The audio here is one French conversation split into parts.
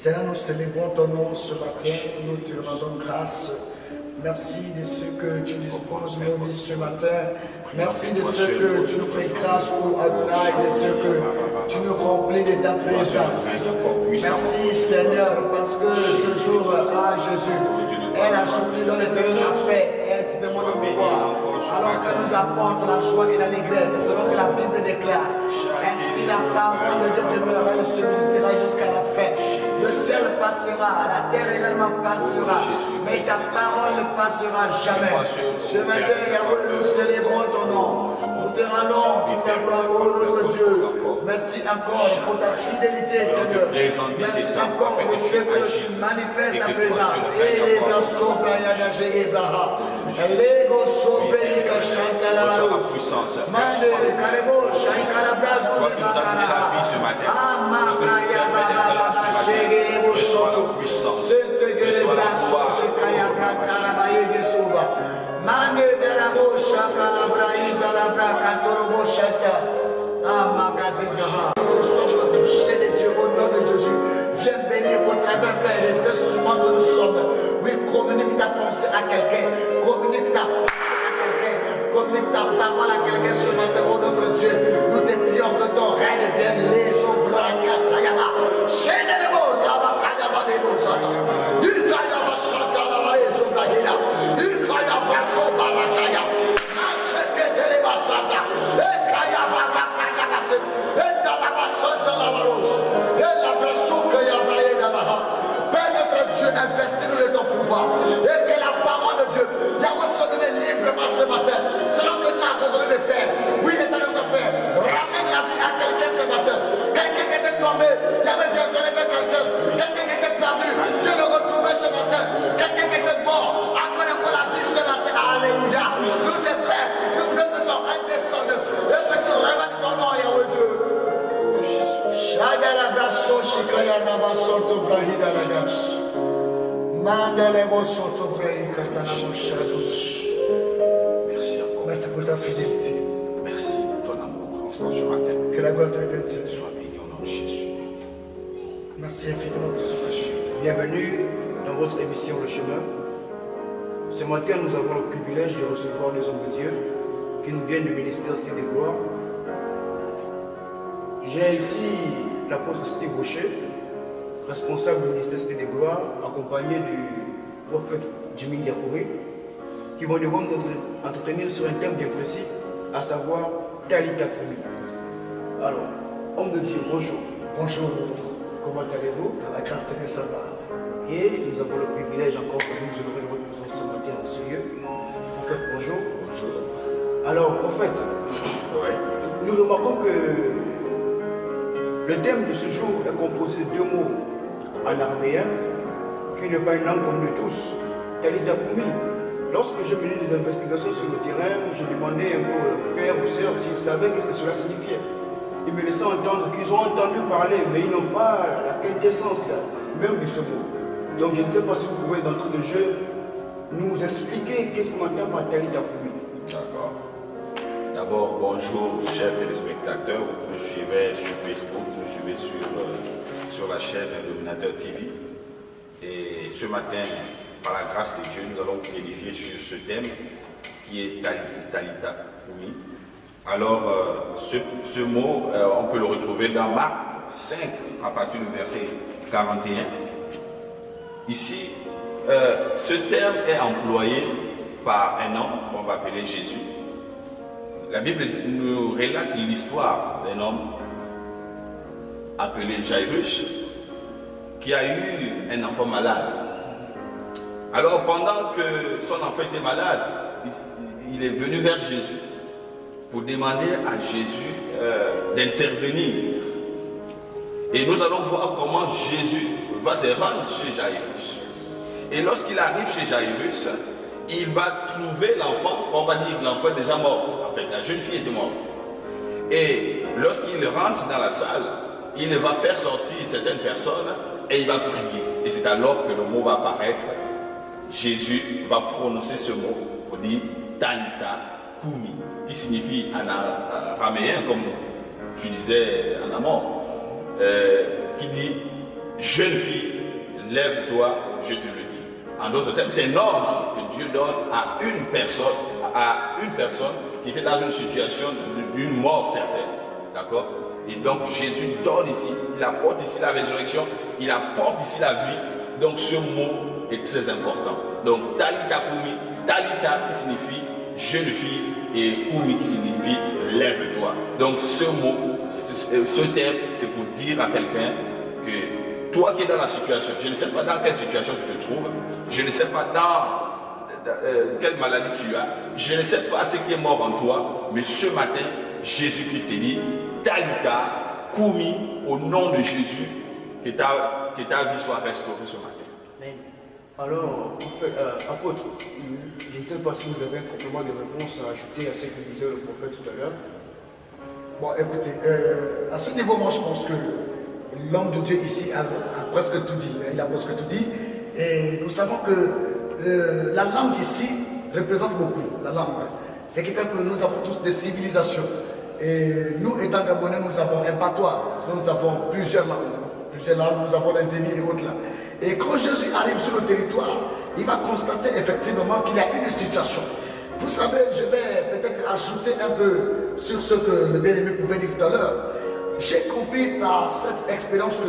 Seigneur, nous célébrons ton nom ce matin, nous te rendons grâce. Merci de ce que tu disposes de nos vies ce matin. Merci de ce que tu nous fais grâce, ô Adonai, de ce que tu nous remplis de ta présence. Merci Seigneur, parce que ce jour, Jésus, est la journée dont l'Éternel a fait. Elle demande de pouvoir. Alors qu'elle nous apporte la joie et l'allégresse, c'est selon que la Bible déclare. Ainsi la parole de Dieu demeurera, elle subsistera jusqu'à la fin. Le ciel passera, la terre également passera, mais ta parole ne passera jamais. Ce matin, Yahweh, nous célébrons ton nom. Nous te rendons toute la gloire, ô notre Dieu. Merci encore pour ta fidélité, Seigneur. Merci encore pour ce que tu manifestes ta présence. Et les berceaux, Lego sope kashanta la puissance. Mande karebo shankara brazo de bakara. Amakaya baba shege bo soto. Sente gele brazo shekaya bratara baye de soba. Mande de la bo shakala braiza la brakatoro bo shata. Amagazina. Nous sommes touchés de Dieu au nom de Jésus. Viens bénir au travers des instruments que nous sommes. Oui, communique ta pensée à quelqu'un. Communique ta pensée à quelqu'un. Communique ta parole à quelqu'un ce matin, oh notre Dieu. Nous te prions que ton règne vienne les obrakatayama. Chaîne le mot, Rabakayama de Bozata. Ikayama Shatana les obrahina. Ikayama Sobarakaya. Achete Telebasata. Ekayama Rakayama. Endalama Santa Lavaros. Père notre Dieu, investis-nous de ton pouvoir et que la parole de Dieu, Yahweh, soit donnée librement ce matin, selon que tu as redonné de faire. Oui, éternel notre Père, ramène la vie à quelqu'un ce matin. Quelqu'un qui était tombé, Yahweh vient relever quelqu'un. Quelqu'un qui était perdu, viens le retrouver ce matin. Quelqu'un qui était mort, accorde encore la vie ce matin. Alléluia. Nous te Père, nous voulons que ton règne descende et que tu révèles ton nom, Yahweh Dieu. Shadala braso shikaya naba soto brahida lagash. Mandele mo soto brahika tanamo shazush. Merci encore. Merci pour ta fidélité. Merci pour ton amour encore ce matin. Que la gloire te revienne, Seigneur. Sois béni au nom de Jésus. Merci infiniment pour ce matin. Bienvenue dans votre émission Le Chemin. Ce matin, nous avons le privilège de recevoir des hommes de Dieu qui nous viennent du ministère Cité des Gloires. J'ai ici l'apôtre Steve Rocher, responsable du ministère Cité des Gloires, accompagné du prophète Jimmy Yakouri, qui vont devoir nous entretenir sur un thème bien précis, à savoir Talita Kumi. Alors, homme de Dieu, bonjour. Bonjour. Comment allez-vous? Par la grâce de Dieu, ça va. Et nous avons le privilège encore de nous honorer de votre présence ce matin dans ce lieu. Prophète, bonjour. Bonjour. Alors, prophète, nous remarquons que le thème de ce jour est composé de deux mots en araméen, qui n'est pas une langue connue de tous, Talita Kumi. Lorsque j'ai mené des investigations sur le terrain, je demandais un peu aux frères, aux sœurs s'ils savaient ce que cela signifiait. Ils me laissaient entendre qu'ils ont entendu parler, mais ils n'ont pas la quintessence même de ce mot. Donc je ne sais pas si vous pouvez d'entrée de jeu nous expliquer qu'est-ce qu'on entend par Talita Kumi. D'accord. D'abord, bonjour chers téléspectateurs, vous me suivez sur Facebook, vous me suivez sur la chaîne Dominateur TV. Et ce matin, par la grâce de Dieu, nous allons vous édifier sur ce thème qui est Talita Kumi. Alors, ce mot, on peut le retrouver dans Marc 5, à partir du verset 41. Ici, ce terme est employé par un homme qu'on va appeler Jésus. La Bible nous relate l'histoire d'un homme appelé Jairus qui a eu un enfant malade. Alors pendant que son enfant était malade, il est venu vers Jésus pour demander à Jésus d'intervenir. Et nous allons voir comment Jésus va se rendre chez Jairus. Et lorsqu'il arrive chez Jairus, il va trouver l'enfant, on va dire que l'enfant est déjà mort. En fait, la jeune fille était morte. Et lorsqu'il rentre dans la salle, il va faire sortir certaines personnes et il va prier. Et c'est alors que le mot va apparaître. Jésus va prononcer ce mot pour dire Talita Kumi, qui signifie en araméen, comme tu disais en amont, qui dit jeune fille, lève-toi, je te le dis. En d'autres termes, c'est un ordre que Dieu donne à une personne qui était dans une situation d'une mort certaine. D'accord? Et donc Jésus donne ici, il apporte ici la résurrection, il apporte ici la vie. Donc ce mot est très important. Donc Talita Kumi, Talita qui signifie jeune fille et Kumi qui signifie lève-toi. Donc ce mot, ce terme, c'est pour dire à quelqu'un que toi qui es dans la situation, je ne sais pas dans quelle situation tu te trouves, je ne sais pas dans quelle maladie tu as, je ne sais pas ce qui est mort en toi, mais ce matin, Jésus-Christ te dit, Talita, Kumi, au nom de Jésus, que ta vie soit restaurée ce matin. Amen. Alors, apôtre, je ne sais pas si vous avez un complément de réponse à ajouter à ce que disait le prophète tout à l'heure. Bon, écoutez, à ce niveau, moi, je pense que l'homme de Dieu ici a presque tout dit. Il a presque tout dit. Et nous savons que la langue ici représente beaucoup. La langue. C'est qui fait que nous avons tous des civilisations. Et nous, étant Gabonais, nous avons un patois. Nous avons plusieurs langues. Nous avons l'Indémie et autres là. Et quand Jésus arrive sur le territoire, il va constater effectivement qu'il y a une situation. Vous savez, je vais peut-être ajouter un peu sur ce que le bien-aimé pouvait dire tout à l'heure. J'ai compris par cette expérience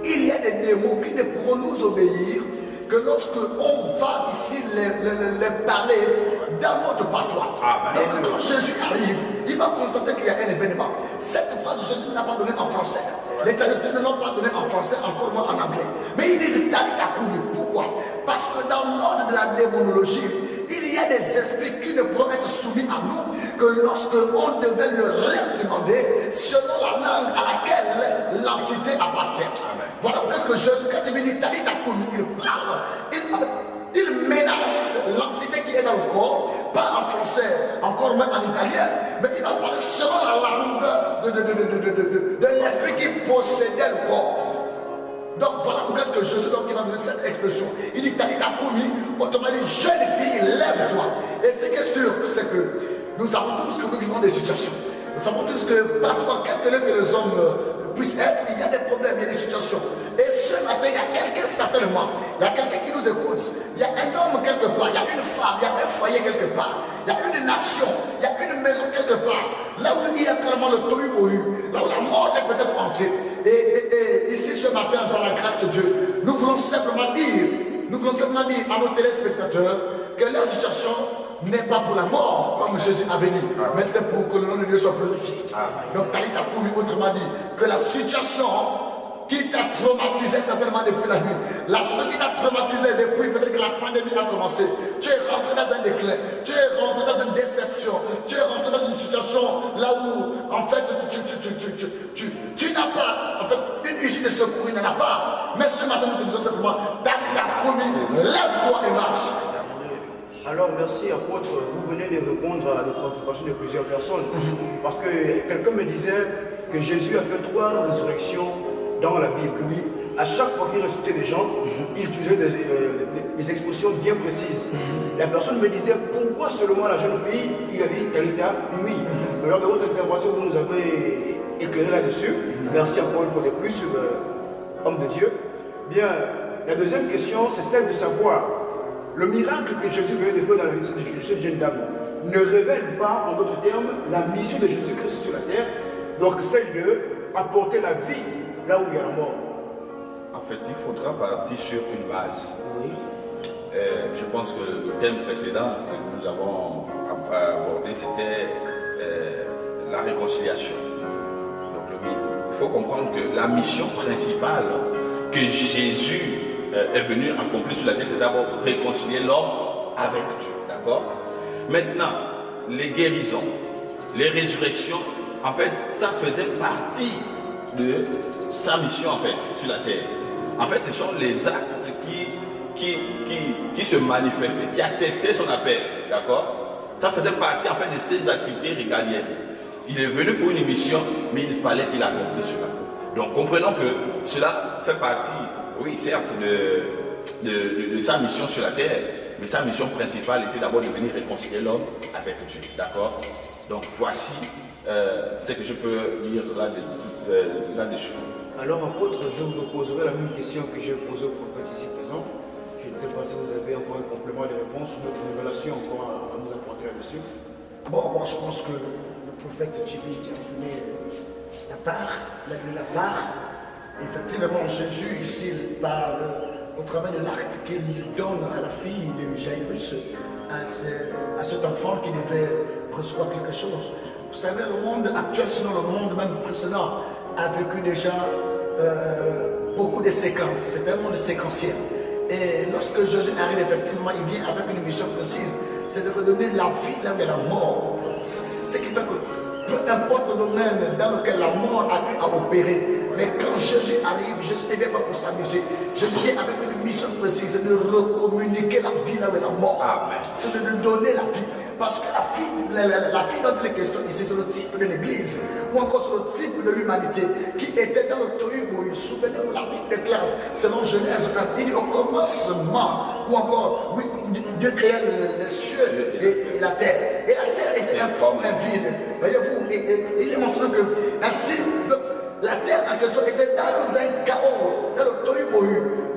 qu'il y a des démons qui ne pourront nous obéir que lorsque on va ici les parler dans notre patois. Donc quand Jésus arrive, il va constater qu'il y a un événement. Cette phrase, Jésus ne l'a pas donnée en français. Les traducteurs ne l'ont pas donné en français, encore moins en anglais. Mais ils disent Talita Kumi. Pourquoi? Parce que dans l'ordre de la démonologie, il y a des esprits qui ne pourront être soumis à nous que lorsque on devait le réprimander selon la langue à laquelle l'entité appartient. Voilà pourquoi Jésus, quand il dit Talita Kumi, il parle, il menace l'entité qui est dans le corps, pas en français, encore même en italien, mais il va parler selon la langue de l'esprit qui possédait le corps. Donc voilà pourquoi Jésus il va donner cette expression. Il dit Talita Kumi, autrement dit jeune fille, lève-toi. Et ce qui est sûr, c'est que nous savons tous que nous vivons des situations. Nous savons tous que partout, quel que les hommes puissent être, il y a des problèmes, il y a des situations. Et ce matin, il y a quelqu'un certainement, il y a quelqu'un qui nous écoute, il y a un homme quelque part, il y a une femme, il y a un foyer quelque part, il y a une nation, il y a une maison quelque part, là où il y a clairement le tohu-bohu, là où la mort est peut-être entrée. Et ici ce matin, par la grâce de Dieu, nous voulons simplement dire à nos téléspectateurs que leur situation n'est pas pour la mort, comme Jésus avait dit, mais c'est pour que le nom de Dieu soit glorifié. Donc Talita Kumi, autrement dit, que la situation qui t'a traumatisé certainement depuis la nuit, la situation qui t'a traumatisé depuis peut-être que la pandémie a commencé, tu es rentré dans un déclin, tu es rentré dans une déception, tu es rentré dans une situation là où en fait tu n'as pas en fait une issue de secours, il n'en a pas. Mais ce matin nous te disons simplement Talita Kumi, lève-toi et marche. Alors merci apôtre, vous venez de répondre à la préoccupation de plusieurs personnes. Parce que quelqu'un me disait que Jésus a fait 3 résurrections dans la Bible. Oui. À chaque fois qu'il ressuscitait des gens, il utilisait des expressions bien précises. La personne me disait pourquoi seulement la jeune fille, il a dit Talita Kumi. Lors de votre intervention, vous nous avez éclairé là-dessus. Merci encore une fois de plus, homme de Dieu. Bien, la deuxième question, c'est celle de savoir le miracle que Jésus venait de faire dans la vie de cette jeune dame ne révèle pas, en d'autres termes, la mission de Jésus-Christ sur la terre, donc celle de apporter la vie là où il y a la mort. En fait, il faudra partir sur une base. Oui. Je pense que le thème précédent que nous avons abordé, c'était la réconciliation. Donc, il faut comprendre que la mission principale que Jésus est venu accomplir sur la terre, c'est d'abord réconcilier l'homme avec Dieu. D'accord? Maintenant, les guérisons, les résurrections, en fait, ça faisait partie de sa mission en fait sur la terre. En fait, ce sont les actes qui se manifestaient, qui attestaient son appel. D'accord? Ça faisait partie en fait de ses activités régaliennes. Il est venu pour une mission, mais il fallait qu'il accomplisse cela. Donc comprenons que cela fait partie, oui certes, de sa mission sur la terre, mais sa mission principale était d'abord de venir réconcilier l'homme avec Dieu. D'accord? Donc voici ce que je peux dire là-dessus. Alors, apôtre, je vous poserai la même question que j'ai posée au prophète ici présent. Je ne sais pas si vous avez encore un complément de réponse ou une révélation encore à nous apporter là-dessus. Bon, moi je pense que le prophète Jimmy a donné la part, il a donné la part. Effectivement, Jésus ici parle au travers de l'acte qu'il donne à la fille de Jairus, à cet enfant qui devait recevoir quelque chose. Vous savez, le monde actuel, sinon le monde même précédent, a vécu déjà beaucoup de séquences. C'est un monde séquentiel. Et lorsque Jésus arrive, effectivement, il vient avec une mission précise, c'est de redonner la vie là où il y a la mort. C'est ce qui fait que peu importe le domaine dans lequel la mort a eu à opérer, mais quand Jésus arrive, Jésus ne vient pas pour s'amuser. Jésus vient avec une mission précise, c'est de recommuniquer la vie là où il y a la mort. C'est de lui donner la vie. Parce que la fille dont il est question ici, c'est le type de l'Église, ou encore c'est le type de l'humanité qui était dans le tohu. Souvenez-vous, la Bible déclare, selon Genèse, il dit au commencement, ou encore, oui, Dieu créait les cieux et la terre. Et la terre était informe, vide. Voyez-vous, il est mentionné que ainsi, la terre en question était dans un chaos, dans le tohu.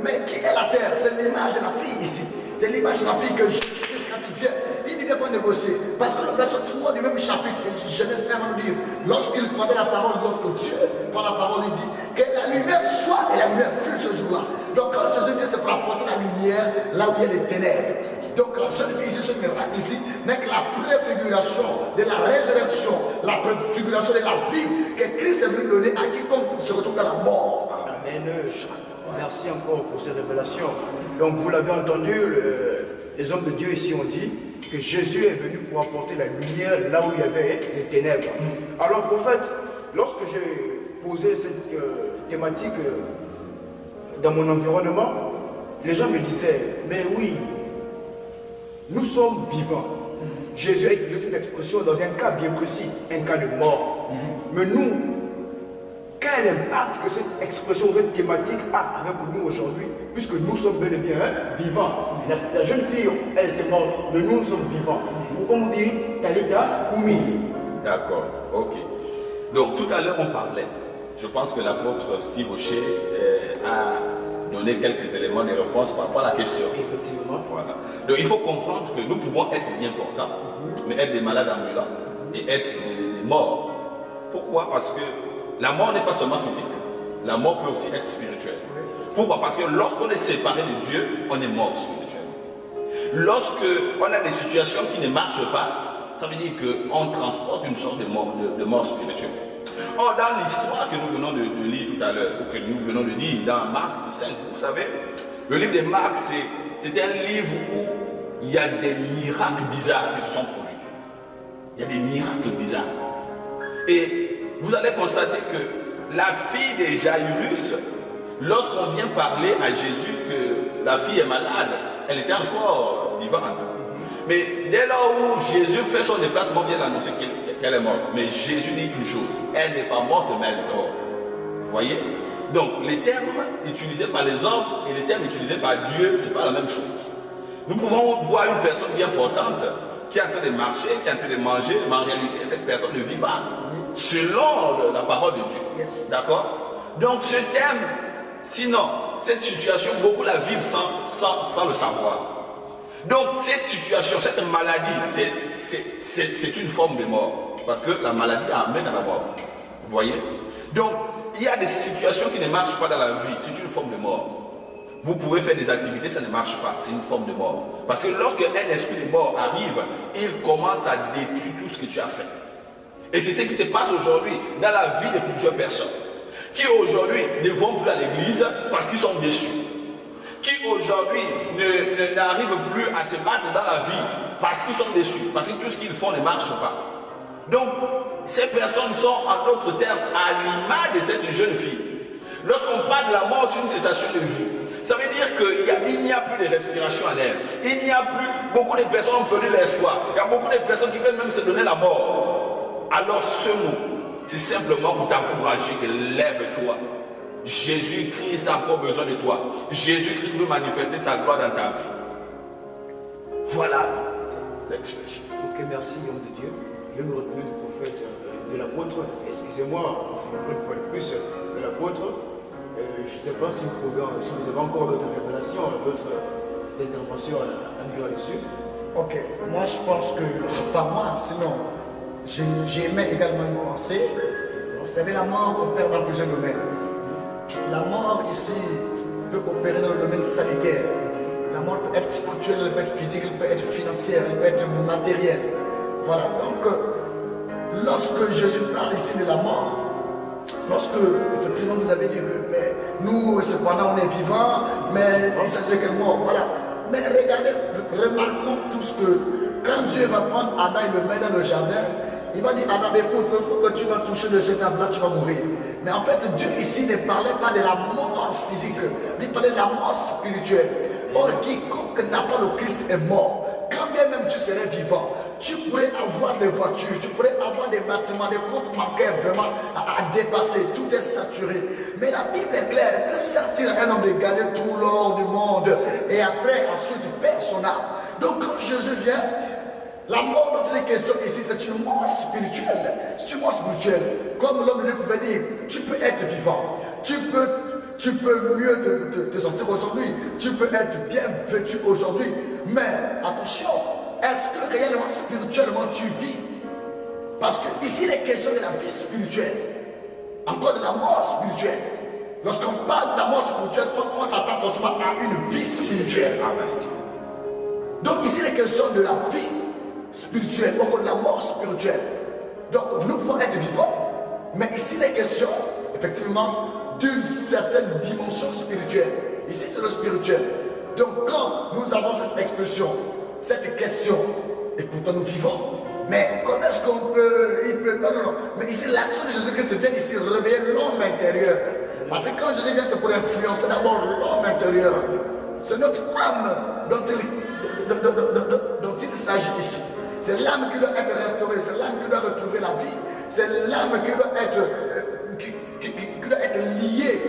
Mais qui est la terre? C'est l'image de la fille ici. C'est l'image de la fille que Jésus, quand il vient, il ne vient pas négocier. Parce que le verset 3 du même chapitre, Genèse 1 va nous dire, lorsqu'il prenait la parole, lorsque Dieu prend la parole, il dit que la lumière soit, et la lumière fut ce jour-là. Donc quand Jésus vient, c'est pour apporter la lumière là où il y a les ténèbres. Donc la jeune fille ici, ce miracle ici, n'est que la préfiguration de la résurrection, la préfiguration de la vie que Christ est venu donner à quiconque se retrouve dans la mort. Amen. Merci encore pour ces révélations. Donc vous l'avez entendu, les hommes de Dieu ici ont dit que Jésus est venu pour apporter la lumière là où il y avait les ténèbres. Alors prophète, lorsque j'ai posé cette thématique dans mon environnement, les gens me disaient, mais oui, nous sommes vivants. Jésus a utilisé cette expression dans un cas bien précis, un cas de mort. Mais nous, quel impact que cette expression, cette thématique a avec nous aujourd'hui, puisque nous sommes bel et bien vivants. La jeune fille, elle était morte, mais nous sommes vivants. Comme on dit, Talita Koumi. D'accord, ok. Donc tout à l'heure on parlait, je pense que l'apôtre Steve Oché a donné quelques éléments de réponse par rapport à la question. Effectivement. Voilà. Donc il faut comprendre que nous pouvons être bien portants, mais être des malades ambulants et être des morts. Pourquoi? Parce que la mort n'est pas seulement physique, la mort peut aussi être spirituelle. Pourquoi? Parce que lorsqu'on est séparé de Dieu, on est mort spirituellement. Lorsque on a des situations qui ne marchent pas, ça veut dire qu'on transporte une sorte de mort spirituelle. Or, dans l'histoire que nous venons de lire tout à l'heure, ou que nous venons de dire dans Marc 5, vous savez, le livre de Marc, c'est un livre où il y a des miracles bizarres qui se sont produits. Il y a des miracles bizarres. Et vous allez constater que la fille de Jairus, lorsqu'on vient parler à Jésus que la fille est malade, elle était encore vivante. Mais dès lors où Jésus fait son déplacement, vient d'annoncer qu'elle est morte. Mais Jésus dit une chose, elle n'est pas morte, mais elle dort. Vous voyez? Donc les termes utilisés par les hommes et les termes utilisés par Dieu, ce n'est pas la même chose. Nous pouvons voir une personne bien portante qui est en train de marcher, qui est en train de manger, mais en réalité, cette personne ne vit pas selon la parole de Dieu. Yes. D'accord? Donc ce terme, sinon, cette situation, beaucoup la vivent sans le savoir. Donc cette situation, cette maladie, c'est une forme de mort. Parce que la maladie amène à la mort. Vous voyez? Donc, il y a des situations qui ne marchent pas dans la vie, c'est une forme de mort. Vous pouvez faire des activités, ça ne marche pas, c'est une forme de mort. Parce que lorsque un esprit de mort arrive, il commence à détruire tout ce que tu as fait. Et c'est ce qui se passe aujourd'hui dans la vie de plusieurs personnes. Qui aujourd'hui ne vont plus à l'église parce qu'ils sont déçus. Qui aujourd'hui n'arrivent plus à se battre dans la vie parce qu'ils sont déçus. Parce que tout ce qu'ils font ne marche pas. Donc, ces personnes sont, en d'autres termes, à l'image de cette jeune fille. Lorsqu'on parle de la mort, c'est une cessation de vie. Ça veut dire qu'il n'y a plus de respiration à l'air. Il n'y a plus, beaucoup de personnes ont perdu l'espoir. Il y a beaucoup de personnes qui veulent même se donner la mort. Alors ce mot, c'est simplement pour t'encourager que lève-toi. Jésus-Christ a encore besoin de toi. Jésus-Christ veut manifester sa gloire dans ta vie. Voilà l'expression. Ok, merci, homme de Dieu. Je me retrouve du prophète, de l'apôtre, excusez-moi, une fois de plus, de l'apôtre. Je ne sais pas si vous avez encore d'autres révélations, d'autres interventions à dire là-dessus. Ok, moi je pense que, pas moi, sinon, j'aimais également une pensée. Vous savez, la mort opère dans plusieurs domaines. La mort ici peut opérer dans le domaine sanitaire. La mort peut être spirituelle, elle peut être physique, elle peut être financière, elle peut être matérielle. Voilà, donc lorsque Jésus parle ici de la mort, lorsque effectivement vous avez dit que mais nous cependant on est vivants, mais il s'agit de quelle mort, voilà. Mais regardez, remarquons tous que quand Dieu va prendre Adam et le mettre dans le jardin, il va dire Adam, écoute, le jour que tu vas toucher de cet arbre-là, tu vas mourir. Mais en fait, Dieu ici ne parlait pas de la mort physique, il parlait de la mort spirituelle. Or, quiconque n'a pas le Christ est mort. Quand bien même tu serais vivant, tu pourrais avoir des voitures, tu pourrais avoir des bâtiments, des comptes bancaires vraiment à dépasser, tout est saturé. Mais la Bible est claire, que sert-il à un homme de gagner tout l'or du monde et après ensuite perd son âme? Donc quand Jésus vient, la mort dont il est question ici, c'est une mort spirituelle. C'est une mort spirituelle. Comme l'homme de Dieu pouvait dire, tu peux être vivant, tu peux mieux te sentir aujourd'hui, tu peux être bien vêtu aujourd'hui, mais attention, est-ce que réellement, spirituellement, tu vis? Parce que ici, il est question de la vie spirituelle, encore de la mort spirituelle. Lorsqu'on parle de la mort spirituelle, on s'attend forcément à une vie spirituelle. Donc ici, il est question de la vie spirituelle, encore de la mort spirituelle. Donc nous pouvons être vivants, mais ici, il est question, effectivement, d'une certaine dimension spirituelle. Ici, c'est le spirituel. Donc, quand nous avons cette expression, cette question, et pourtant nous vivons, mais comment est-ce qu'on peut, non. Mais ici, l'action de Jésus-Christ vient ici réveiller l'homme intérieur. Parce que quand Jésus vient, c'est pour influencer d'abord l'homme intérieur. C'est notre âme dont il s'agit ici. C'est l'âme qui doit être restaurée, c'est l'âme qui doit retrouver la vie, c'est l'âme qui doit être lié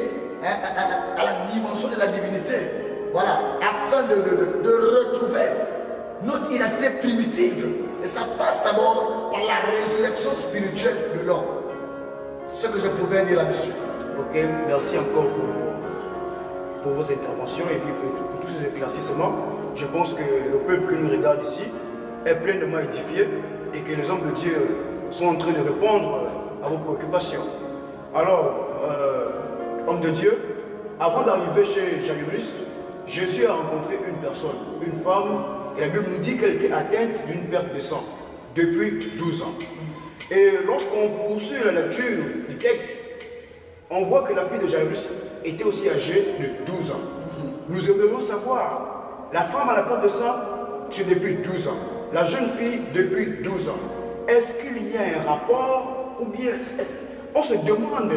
à la dimension de la divinité, voilà, afin de retrouver notre identité primitive. Et ça passe d'abord par la résurrection spirituelle de l'homme. C'est ce que je pouvais dire là-dessus. Ok, merci encore pour vos interventions et puis pour tous ces éclaircissements. Je pense que le peuple qui nous regarde ici est pleinement édifié et que les hommes de Dieu sont en train de répondre à vos préoccupations. Alors, homme de Dieu, avant d'arriver chez Jairus, Jésus a rencontré une personne, une femme, et la Bible nous dit qu'elle était atteinte d'une perte de sang depuis 12 ans. Et lorsqu'on poursuit la lecture du texte, on voit que la fille de Jairus était aussi âgée de 12 ans. Nous aimerions savoir, la femme à la perte de sang, c'est depuis 12 ans. La jeune fille, depuis 12 ans. Est-ce qu'il y a un rapport ou bien on se demande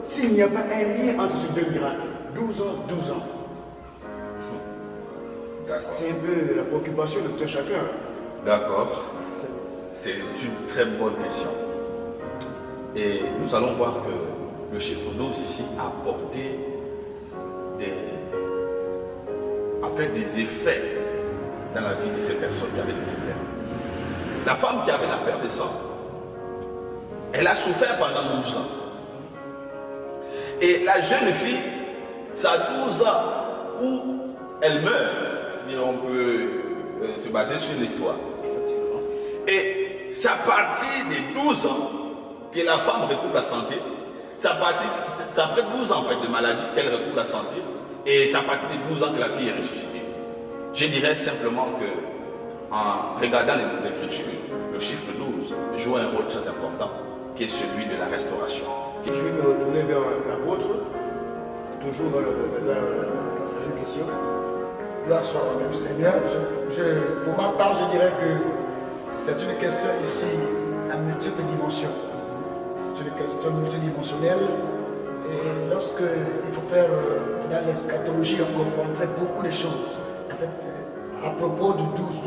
s'il n'y a pas un lien entre ces deux miracles? 12 ans, 12 ans. C'est un peu la préoccupation de tout chacun. D'accord. C'est une très bonne question. Et nous allons voir que le chiffre 12 ici a apporté des effets dans la vie de ces personnes qui avaient des problèmes. La femme qui avait la perte de sang, elle a souffert pendant 12 ans. Et la jeune fille, ça a 12 ans où elle meurt, si on peut se baser sur l'histoire. Et c'est à partir des 12 ans que la femme retrouve la santé. C'est après 12 ans en fait, de maladie qu'elle retrouve la santé. Et c'est à partir des 12 ans que la fille est ressuscitée. Je dirais simplement que, en regardant les Écritures, le chiffre 12 joue un rôle très important, qui est celui de la restauration. Je vais me retourner vers la vôtre, toujours dans cette question. Gloire soit au Seigneur. Pour ma part, je dirais que c'est une question ici à multiples dimensions. C'est une question multidimensionnelle. Et lorsque il faut faire dans l'eschatologie, on comprendrait beaucoup de choses à propos du 12.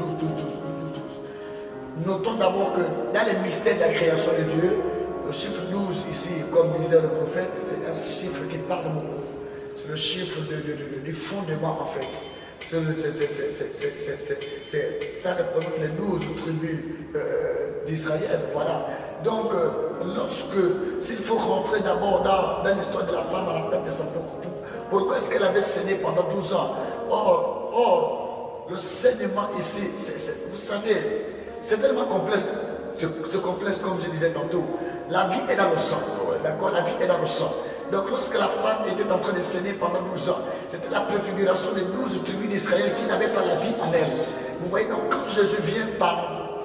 Notons d'abord que dans les mystères de la création de Dieu, le chiffre 12 ici, comme disait le prophète, c'est un chiffre qui parle beaucoup. C'est le chiffre du fondement en fait. Ça représente les 12 tribus d'Israël. Voilà. Donc, s'il faut rentrer d'abord dans l'histoire de la femme à la tête de sa propre, pourquoi est-ce qu'elle avait saigné pendant 12 ans? Or, le saignement ici, vous savez, c'est tellement complexe. C'est complexe comme je disais tantôt. La vie est dans le sang. D'accord? La vie est dans le sang. Donc lorsque la femme était en train de saigner pendant 12 ans, c'était la préfiguration des 12 tribus d'Israël qui n'avaient pas la vie en elle. Vous voyez, donc quand Jésus vient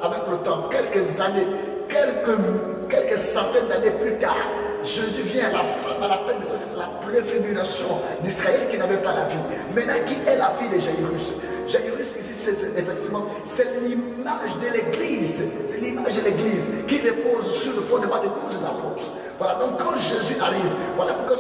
avec le temps, quelques années, quelques centaines d'années plus tard, Jésus vient, la femme à la peine de ça, c'est la préfiguration d'Israël qui n'avait pas la vie. Maintenant, qui est la fille de Jairus? Jairus, ici, effectivement, c'est l'image de l'Église. C'est l'image de l'Église qui repose sur le fondement des 12 apôtres. Voilà, donc quand Jésus arrive, voilà pourquoi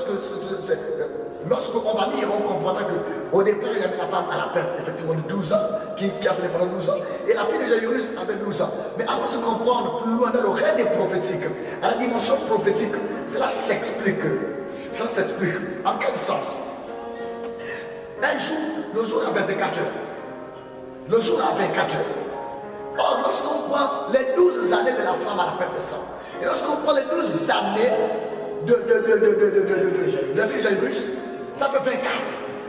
lorsqu'on va lire, on comprendra qu'au départ, il y avait la femme à la peine, effectivement, de 12 ans, qui a séné pendant 12 ans, et la fille de Jairus avait 12 ans. Mais avant de se comprendre plus loin dans le règne prophétique, à la dimension prophétique, cela s'explique. Ça s'explique. En quel sens? Un jour, le jour a 24 heures. Le jour a 24 heures. Or, lorsqu'on prend les 12 années de la femme à la peine de sang, et lorsqu'on prend les 12 années de la fille de Jairus, ça fait 24.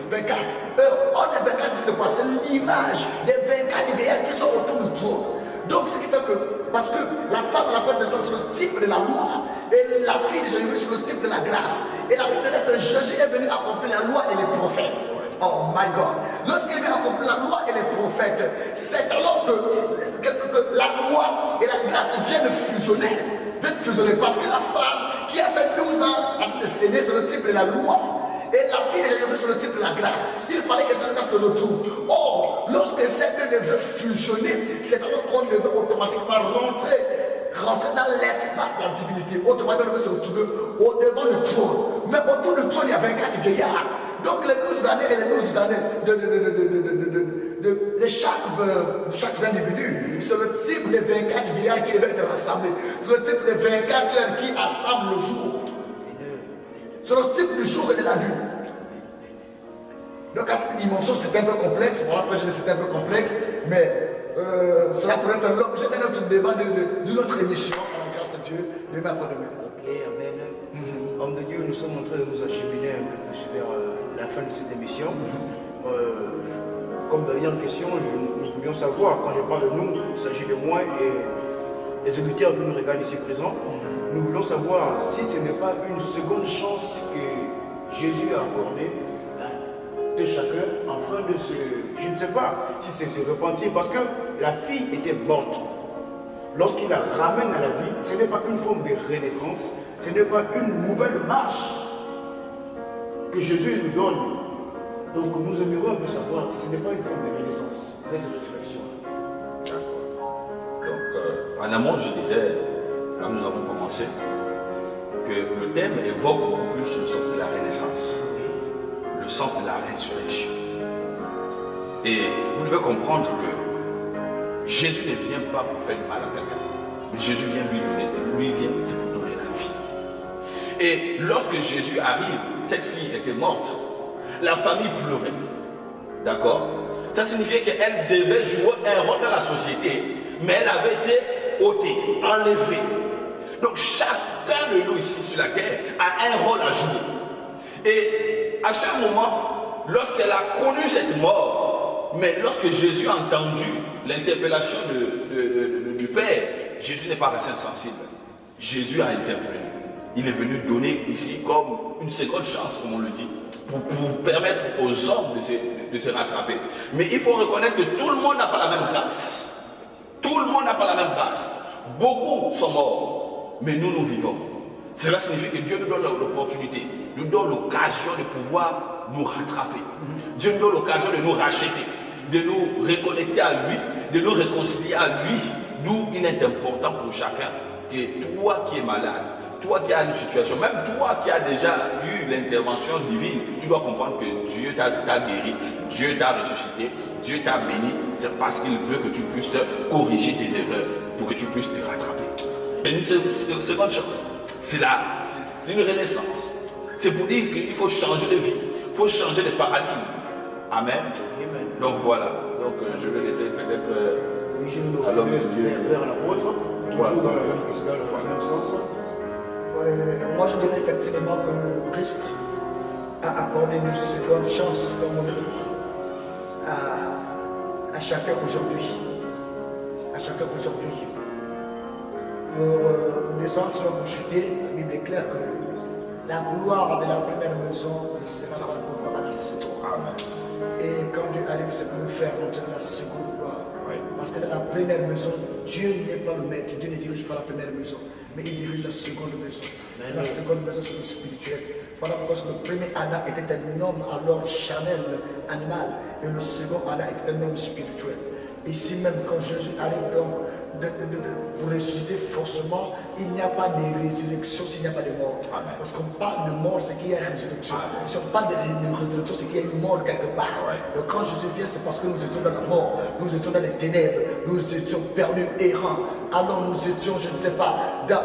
24. Or, les 24, c'est quoi? C'est l'image des 24 vieillards qui sont autour du trône. Donc, ce qui fait que, parce que la femme à la peine de sang, c'est le type de la loi, et la fille de Jairus, c'est le type de la grâce. Et la Bible dit que Jésus est venu accomplir la loi et les prophètes. Oh my God. Lorsqu'il vient accomplir la loi et les prophètes, c'est alors que la loi et la grâce viennent fusionner. Parce que la femme qui a fait 12 ans en train de céder, c'est le type de la loi. Et la fille de Jairus, c'est le type de la grâce. Il fallait que cette grâce se retrouve. Or, lorsque ces deux devaient fusionner, c'est alors qu'on devait automatiquement rentrer dans l'espace de la divinité. Autrement, on devait se retrouver au devant du trône. Mais autour du trône, il y a 24 vieillards. Donc les 12 années et les 12 années de chaque individu, c'est le type de 24 vieillards qui devaient être rassemblés. C'est le type de 24 heures qui assemblent le jour. C'est le type du jour et de la nuit. Donc à cette dimension, c'est un peu complexe. Bon, après je dis c'est un peu complexe, mais cela pourrait faire l'objet d'un autre débat d'une autre émission, en grâce de Dieu, demain après-demain. Ok, amen. Homme de Dieu, nous sommes en train de nous acheminer un peu plus vers la fin de cette émission. Comme dernière question, nous voulions savoir, quand je parle de nous, il s'agit de moi et des auditeurs qui nous regardent ici présents. Nous voulons savoir si ce n'est pas une seconde chance que Jésus a accordée de chacun afin de se, je ne sais pas si c'est se repentir, parce que la fille était morte. Lorsqu'il la ramène à la vie, ce n'est pas une forme de renaissance, ce n'est pas une nouvelle marche que Jésus nous donne. Donc nous aimerions un peu savoir si ce n'est pas une forme de renaissance, de résurrection. Donc en amont, je disais, quand nous avons commencé, que le thème évoque beaucoup plus le sens de la renaissance, le sens de la résurrection. Et vous devez comprendre que Jésus ne vient pas pour faire du mal à quelqu'un, mais Jésus vient c'est pour donner la vie. Et lorsque Jésus arrive, cette fille était morte, la famille pleurait. D'accord? Ça signifiait qu'elle devait jouer un rôle dans la société, mais elle avait été ôtée, enlevée. Donc chacun de nous ici sur la terre a un rôle à jouer. Et à chaque moment, lorsqu'elle a connu cette mort, mais lorsque Jésus a entendu l'interpellation du Père, Jésus n'est pas resté insensible. Jésus a intervenu. Il est venu donner ici comme une seconde chance, comme on le dit, pour permettre aux hommes de se rattraper. Mais il faut reconnaître que tout le monde n'a pas la même grâce. Tout le monde n'a pas la même grâce. Beaucoup sont morts, mais nous vivons. Cela signifie que Dieu nous donne l'opportunité, nous donne l'occasion de pouvoir nous rattraper. Dieu nous donne l'occasion de nous racheter, de nous reconnecter à lui, de nous réconcilier à lui. D'où il est important pour chacun que toi qui es malade, toi qui as une situation, même toi qui as déjà eu l'intervention divine, tu dois comprendre que Dieu t'a guéri, Dieu t'a ressuscité, Dieu t'a béni. C'est parce qu'il veut que tu puisses corriger tes erreurs, pour que tu puisses te rattraper. C'est une seconde chance. C'est une renaissance. C'est pour dire qu'il faut changer de vie, il faut changer de paradigme. Amen. Donc voilà. Donc je vais laisser peut-être dirigez nous À l'homme de Dieu. vers l'apôtre, toujours dans le même sens. Moi, je dirais effectivement que Christ a accordé une seconde chance, comme on le dit, à chacun aujourd'hui. À chacun aujourd'hui. Pour descendre sur pour chuter, la Bible est claire que la gloire de la première maison ne sera pas la gloire à la seconde. Et quand Dieu arrive, c'est pour nous faire monter la seconde gloire. Parce que dans la première maison, Dieu n'est pas le maître, Dieu ne dirige pas la première maison, mais il dirige la seconde maison. La seconde maison, c'est le spirituel. Voilà pourquoi le premier Adam était un homme alors charnel, animal, et le second Adam était un homme spirituel. Ici même, quand Jésus arrive donc pour ressusciter forcément, il n'y a pas de résurrection s'il n'y a pas de mort. Parce qu'on parle de mort, c'est qu'il y a une résurrection. Si on parle de résurrection, c'est qu'il y a une mort quelque part. Donc quand Jésus vient, c'est parce que nous étions dans la mort, nous étions dans les ténèbres, nous étions perdus, errants. Alors nous étions, je ne sais pas, dans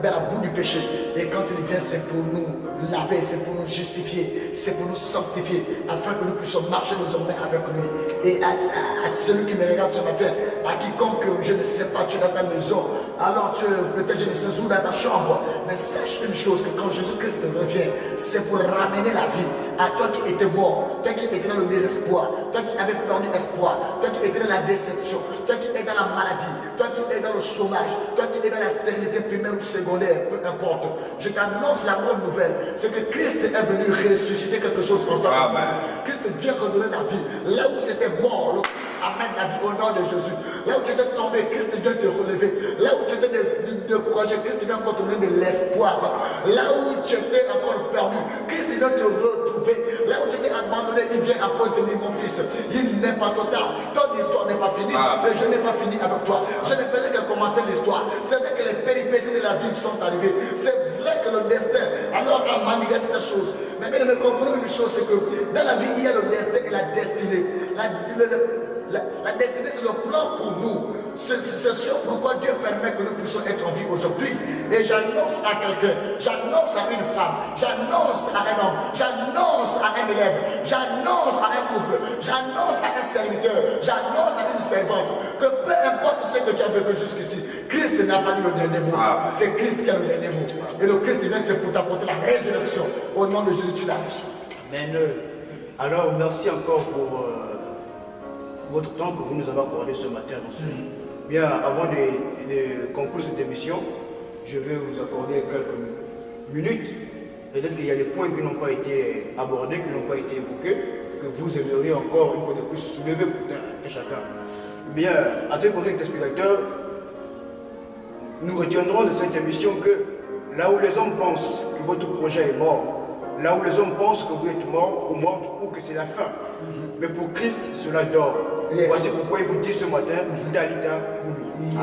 la boue du péché. Et quand il vient, c'est pour nous laver, c'est pour nous justifier, c'est pour nous sanctifier, afin que nous puissions marcher désormais avec lui. Et à celui qui me regarde ce matin, à quiconque, je ne sais pas, tu es dans ta maison, alors peut-être je ne sais où dans ta chambre, mais sache une chose, que quand Jésus-Christ revient, c'est pour ramener la vie à toi qui étais mort, toi qui étais dans le désespoir, toi qui avais perdu espoir, toi qui étais dans la déception, toi qui étais dans la maladie, toi qui étais dans le chômage, toi qui étais dans la stérilité primaire ou secondaire, peu importe. Je t'annonce la bonne nouvelle, c'est que Christ est venu ressusciter quelque chose en toi. Christ vient redonner la vie. Là où c'était mort, le Christ amène la vie au nom de Jésus. Là où tu étais tombé, Christ vient te relever. Là où tu étais découragé, Christ vient encore te donner de l'espoir. Là où tu étais encore perdu, Christ vient te retrouver. Là où tu étais abandonné, il vient encore te dire, mon fils, il n'est pas trop tard. Ton histoire n'est pas finie. Et je n'ai pas fini avec toi. Je ne faisais que commencer l'histoire. C'est vrai que les péripéties de la vie sont arrivées. C'est vrai que le destin alors a manigacé ces choses. Mais bien, nous comprenons une chose, c'est que dans la vie, il y a le destin et la destinée. La destinée, c'est le plan pour nous. C'est ce pourquoi Dieu permet que nous puissions être en vie aujourd'hui. Et j'annonce à quelqu'un, j'annonce à une femme, j'annonce à un homme, j'annonce à un élève, j'annonce à un couple, j'annonce à un serviteur, j'annonce à une servante, que peu importe ce que tu as vécu jusqu'ici, Christ n'a pas dit le dernier mot. C'est Christ qui a le dernier mot. Et le Christ vient, c'est pour t'apporter la résurrection. Au nom de Jésus, tu l'as reçu. Amen. Alors, merci encore pour votre temps que vous nous avez accordé ce matin. Bien, avant de conclure cette émission, je vais vous accorder quelques minutes. Peut-être qu'il y a des points qui n'ont pas été abordés, qui n'ont pas été évoqués, que vous aimeriez encore une fois de plus soulever pour chacun. Bien, à ce côté des spectateurs, nous retiendrons de cette émission que là où les hommes pensent que votre projet est mort, là où les hommes pensent que vous êtes mort ou morte ou que c'est la fin, mais pour Christ, cela dort. Voici pourquoi il vous dit ce matin, Dalita Kumi.